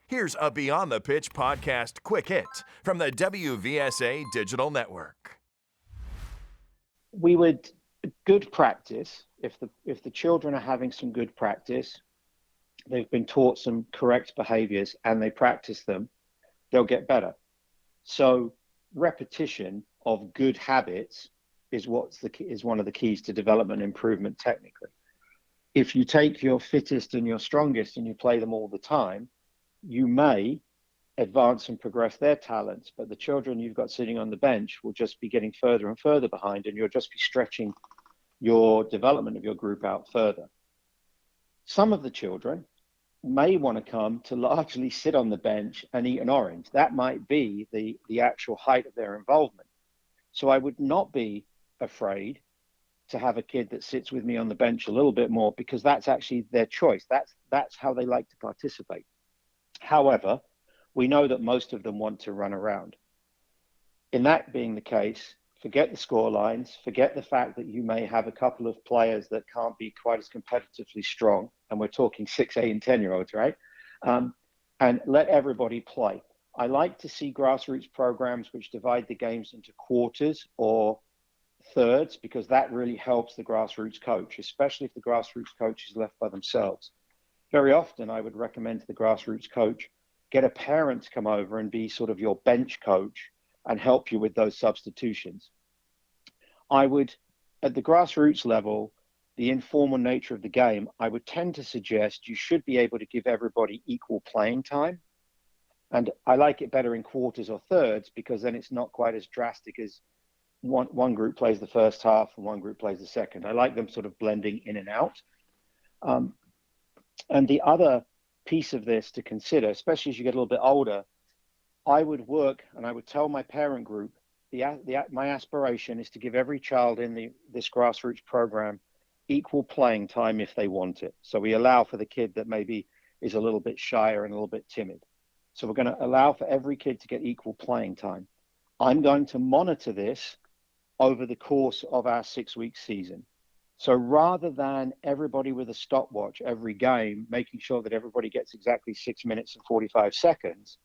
Here's a Beyond the Pitch podcast quick hit from the WVSA Digital Network. We would good practice if the children are having some good practice, they've been taught some correct behaviors and they practice them, they'll get better. So repetition of good habits is one of the keys to development improvement technically. If you take your fittest and your strongest and you play them all the time, you may advance and progress their talents, but the children you've got sitting on the bench will just be getting further and further behind, and you'll just be stretching your development of your group out further. Some of the children may want to come to largely sit on the bench and eat an orange. That might be the actual height of their involvement. So I would not be afraid to have a kid that sits with me on the bench a little bit more, because that's actually their choice. That's how they like to participate. However, we know that most of them want to run around. In that being the case, forget the score lines, forget the fact that you may have a couple of players that can't be quite as competitively strong, and we're talking 6, 8, and 10-year-olds, right? And let everybody play. I like to see grassroots programs which divide the games into quarters or thirds, because that really helps the grassroots coach, especially if the grassroots coach is left by themselves. Very often, I would recommend to the grassroots coach, get a parent to come over and be sort of your bench coach and help you with those substitutions. I would, at the grassroots level, the informal nature of the game, I would tend to suggest you should be able to give everybody equal playing time. And I like it better in quarters or thirds, because then it's not quite as drastic as one group plays the first half and one group plays the second. I like them sort of blending in and out. And the other piece of this to consider, especially as you get a little bit older, I would work and I would tell my parent group, my aspiration is to give every child in this grassroots program equal playing time if they want it. So we allow for the kid that maybe is a little bit shyer and a little bit timid. So we're going to allow for every kid to get equal playing time. I'm going to monitor this over the course of our 6-week season. So rather than everybody with a stopwatch every game, making sure that everybody gets exactly 6 minutes and 45 seconds,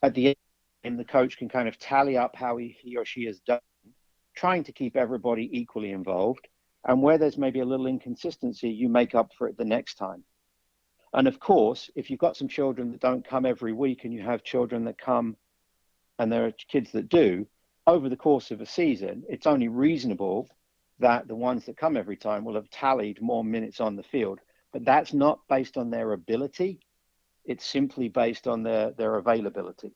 at the end, the coach can kind of tally up how he or she has done, trying to keep everybody equally involved. And where there's maybe a little inconsistency, you make up for it the next time. And of course, if you've got some children that don't come every week and you have children that come and there are kids that do, over the course of a season, it's only reasonable that the ones that come every time will have tallied more minutes on the field. But that's not based on their ability. It's simply based on their availability.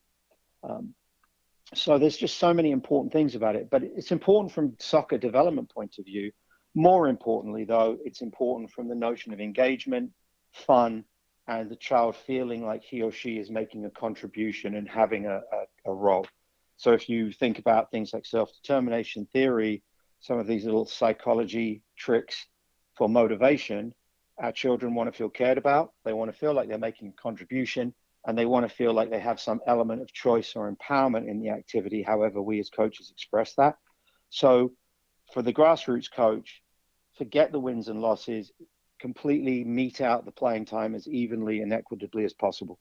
So there's just so many important things about it. But it's important from soccer development point of view. More importantly, though, it's important from the notion of engagement, fun, and the child feeling like he or she is making a contribution and having a role. So if you think about things like self-determination theory, some of these little psychology tricks for motivation, our children want to feel cared about. They want to feel like they're making a contribution, and they want to feel like they have some element of choice or empowerment in the activity, however we as coaches express that. So for the grassroots coach, forget the wins and losses, completely mete out the playing time as evenly and equitably as possible.